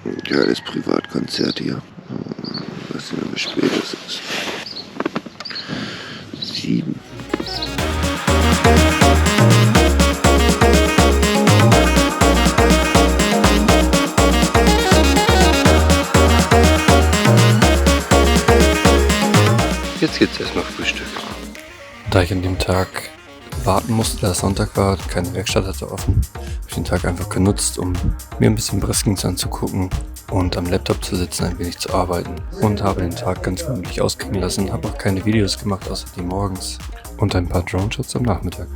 Ein geiles Privatkonzert hier. Ich weiß nicht mehr, wie spät es ist. 7. Jetzt gibt's erstmal Frühstück. Da ich an dem Tag warten musste, da es Sonntag war, keine Werkstatt hatte offen, habe ich den Tag einfach genutzt, um mir ein bisschen Breskins anzugucken und am Laptop zu sitzen, ein wenig zu arbeiten. Und habe den Tag ganz gemütlich ausklingen lassen, habe auch keine Videos gemacht, außer die morgens und ein paar Drone-Shots am Nachmittag.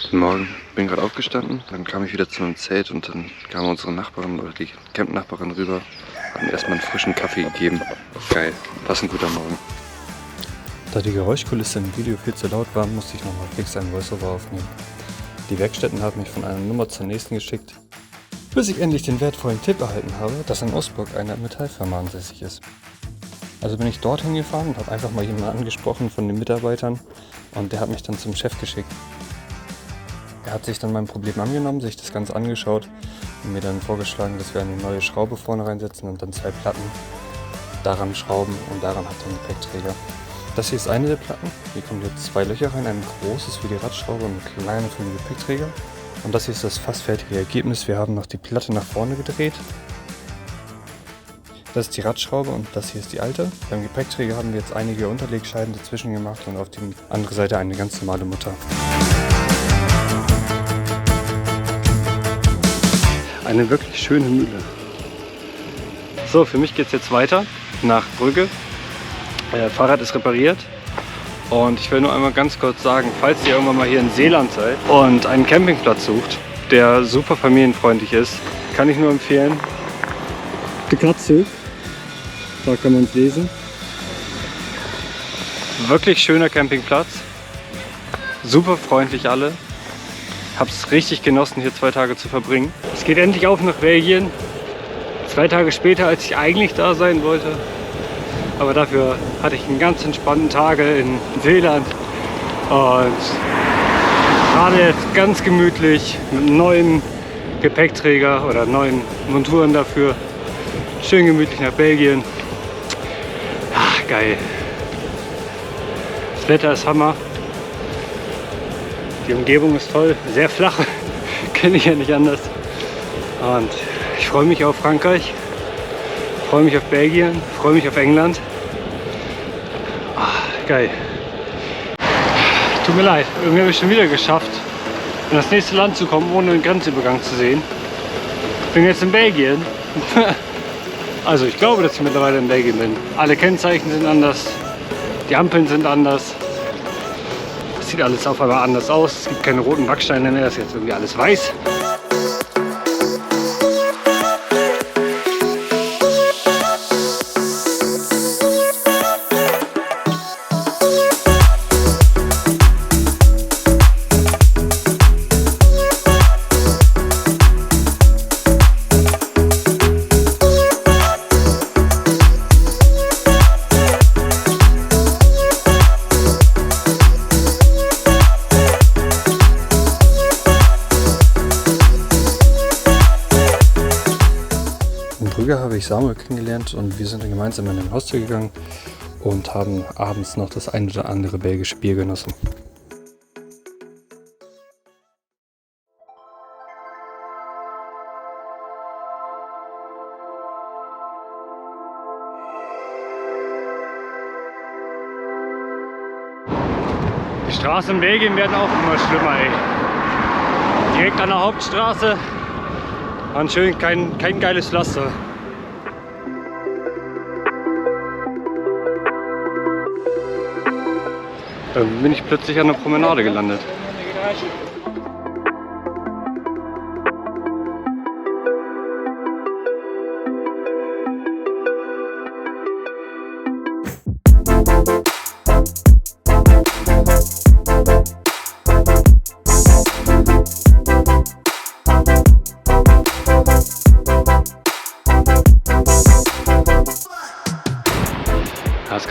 Guten Morgen, bin gerade aufgestanden, dann kam ich wieder zu einem Zelt und dann kam unsere Nachbarin oder die Camp-Nachbarin rüber, hat mir erstmal einen frischen Kaffee gegeben. Geil, was ein guter Morgen. Da die Geräuschkulisse im Video viel zu laut war, musste ich nochmal fix ein Voiceover aufnehmen. Die Werkstätten haben mich von einer Nummer zur nächsten geschickt, bis ich endlich den wertvollen Tipp erhalten habe, dass in Osburg eine Metallfirma ansässig ist. Also bin ich dorthin gefahren und habe einfach mal jemanden angesprochen von den Mitarbeitern und der hat mich dann zum Chef geschickt. Er hat sich dann mein Problem angenommen, sich das Ganze angeschaut und mir dann vorgeschlagen, dass wir eine neue Schraube vorne reinsetzen und dann 2 Platten daran schrauben und daran hat den Gepäckträger. Das hier ist eine der Platten, hier kommen jetzt 2 Löcher rein, ein großes für die Radschraube und ein kleines für den Gepäckträger. Und das hier ist das fast fertige Ergebnis, wir haben noch die Platte nach vorne gedreht. Das ist die Radschraube und das hier ist die alte. Beim Gepäckträger haben wir jetzt einige Unterlegscheiben dazwischen gemacht und auf die andere Seite eine ganz normale Mutter. Eine wirklich schöne Mühle. So, für mich geht es jetzt weiter nach Brügge. Fahrrad ist repariert und ich will nur einmal ganz kurz sagen, falls ihr irgendwann mal hier in Seeland seid und einen Campingplatz sucht, der super familienfreundlich ist, kann ich nur empfehlen. Die Katze, da kann man es lesen. Wirklich schöner Campingplatz, super freundlich alle. Hab's richtig genossen, hier 2 Tage zu verbringen. Es geht endlich auf nach Belgien. 2 Tage später, als ich eigentlich da sein wollte. Aber dafür hatte ich einen ganz entspannten Tage in Seeland. Und gerade jetzt ganz gemütlich mit einem neuen Gepäckträger oder neuen Monturen dafür. Schön gemütlich nach Belgien. Ach, geil. Das Wetter ist Hammer. Die Umgebung ist toll, sehr flach, kenne ich ja nicht anders. Und ich freue mich auf Frankreich, freue mich auf Belgien, freue mich auf England. Geil. Tut mir leid, irgendwie habe ich schon wieder geschafft, in das nächste Land zu kommen, ohne einen Grenzübergang zu sehen. Ich bin jetzt in Belgien. Also ich glaube, dass ich mittlerweile in Belgien bin. Alle Kennzeichen sind anders, die Ampeln sind anders. Sieht alles auf einmal anders aus. Es gibt keine roten Backsteine mehr, das ist jetzt irgendwie alles weiß. In Brügge habe ich Samuel kennengelernt und wir sind dann gemeinsam in ein Hostel gegangen und haben abends noch das ein oder andere belgische Bier genossen. Die Straßen in Belgien werden auch immer schlimmer, ey. Direkt an der Hauptstraße und schön kein geiles Pflaster. Dann bin ich plötzlich an der Promenade gelandet.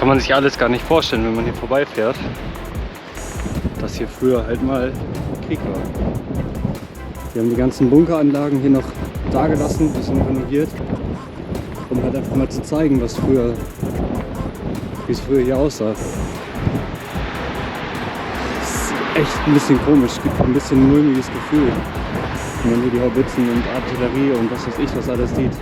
kann man sich alles gar nicht vorstellen, wenn man hier vorbeifährt, dass hier früher halt mal Krieg war. Wir haben die ganzen Bunkeranlagen hier noch da gelassen, ein bisschen renoviert, um halt einfach mal zu zeigen, wie es früher hier aussah. Das ist echt ein bisschen komisch, gibt ein bisschen ein mulmiges Gefühl, wenn man hier die Haubitzen und Artillerie und was weiß ich was alles sieht.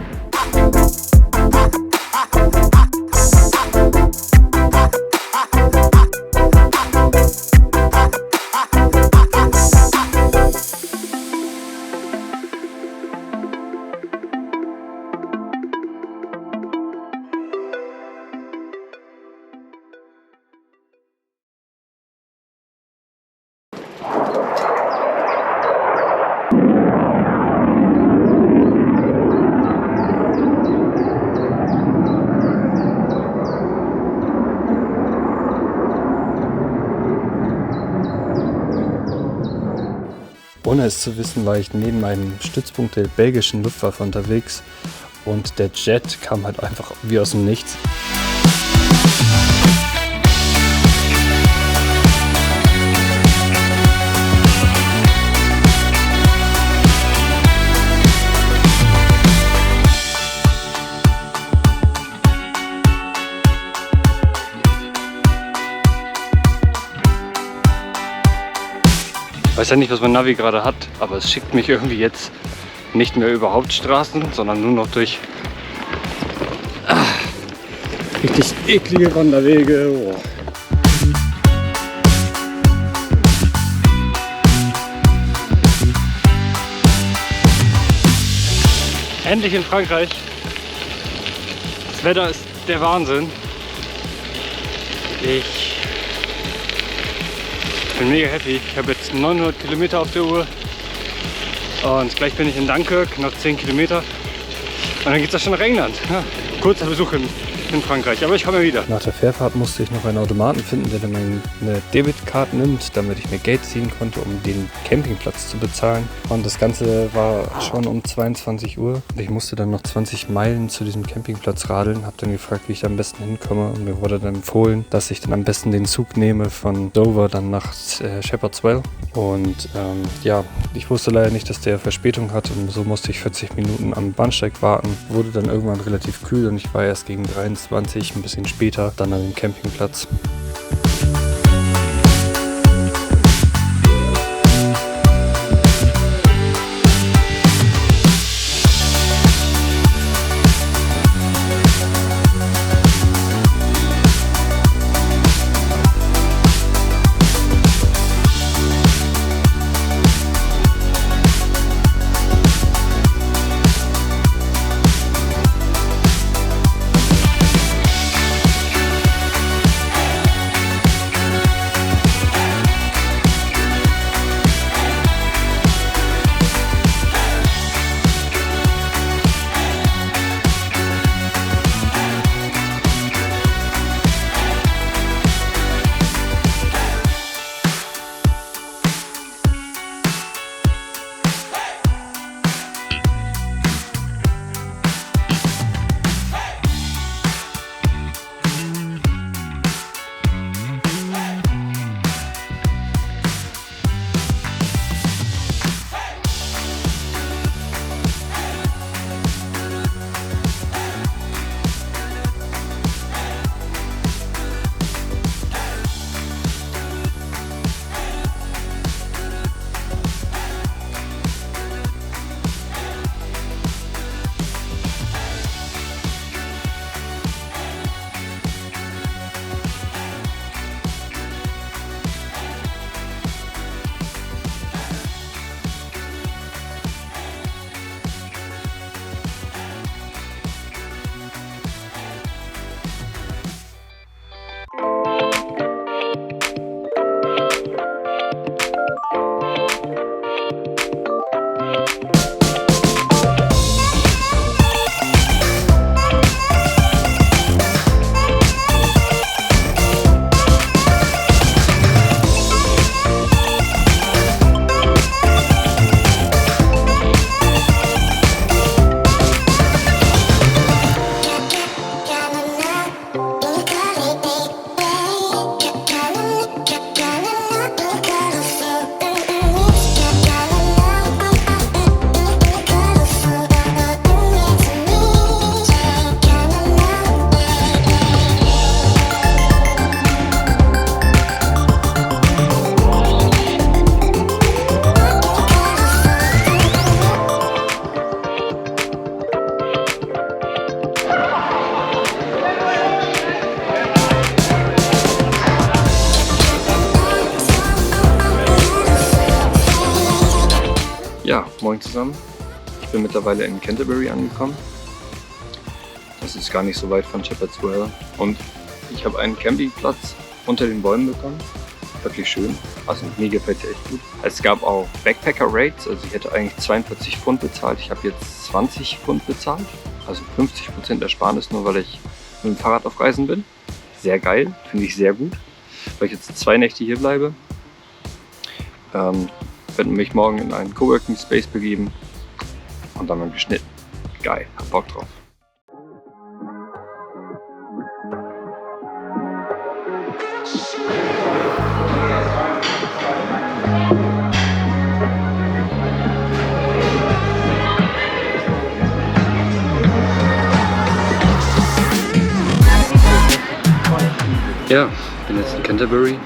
Ohne es zu wissen, war ich neben einem Stützpunkt der belgischen Luftwaffe unterwegs und der Jet kam halt einfach wie aus dem Nichts. Ich weiß ja nicht, was mein Navi gerade hat, aber es schickt mich irgendwie jetzt nicht mehr über Hauptstraßen, sondern nur noch durch richtig eklige Wanderwege. Oh. Endlich in Frankreich. Das Wetter ist der Wahnsinn. Ich bin mega happy. Ich habe jetzt 900 Kilometer auf der Uhr und gleich bin ich in Dunkirk, noch 10 Kilometer und dann geht es schon nach England. Ja, kurzer Besuch in Frankreich, aber ich komme wieder. Nach der Fährfahrt musste ich noch einen Automaten finden, der dann meine Debitkarte nimmt, damit ich mir Geld ziehen konnte, um den Campingplatz zu bezahlen. Und das Ganze war schon um 22 Uhr. Ich musste dann noch 20 Meilen zu diesem Campingplatz radeln, habe dann gefragt, wie ich da am besten hinkomme und mir wurde dann empfohlen, dass ich dann am besten den Zug nehme von Dover dann nach Shepherd's Well. Und ja, ich wusste leider nicht, dass der Verspätung hatte und so musste ich 40 Minuten am Bahnsteig warten. Wurde dann irgendwann relativ kühl und ich war erst gegen 23, ein bisschen später, dann an dem Campingplatz. Morgen zusammen. Ich bin mittlerweile in Canterbury angekommen. Das ist gar nicht so weit von Shepherd's Well. Und ich habe einen Campingplatz unter den Bäumen bekommen. Wirklich schön. Also mir gefällt es echt gut. Es gab auch Backpacker-Rates. Also ich hätte eigentlich 42 Pfund bezahlt. Ich habe jetzt 20 Pfund bezahlt. Also 50% Ersparnis, nur weil ich mit dem Fahrrad auf Reisen bin. Sehr geil. Finde ich sehr gut. Weil ich jetzt 2 Nächte hier bleibe. Werde mich morgen in einen Coworking Space begeben und dann mal geschnitten. Geil, hab Bock drauf. Ja, ich bin jetzt in Canterbury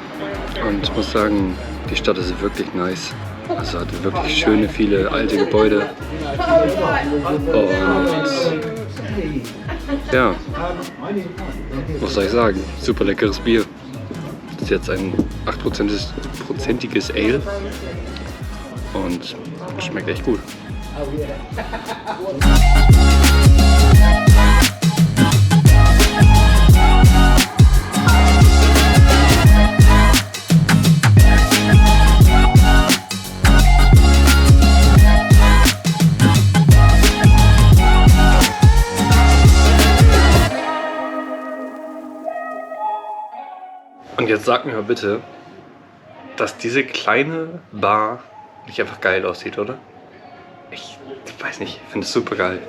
und muss sagen, die Stadt ist wirklich nice. Also hat wirklich schöne, viele alte Gebäude. Und ja, was soll ich sagen? Super leckeres Bier. Das ist jetzt ein 8%iges Ale und schmeckt echt gut. Und jetzt sag mir mal bitte, dass diese kleine Bar nicht einfach geil aussieht, oder? Ich weiß nicht, ich finde es super geil.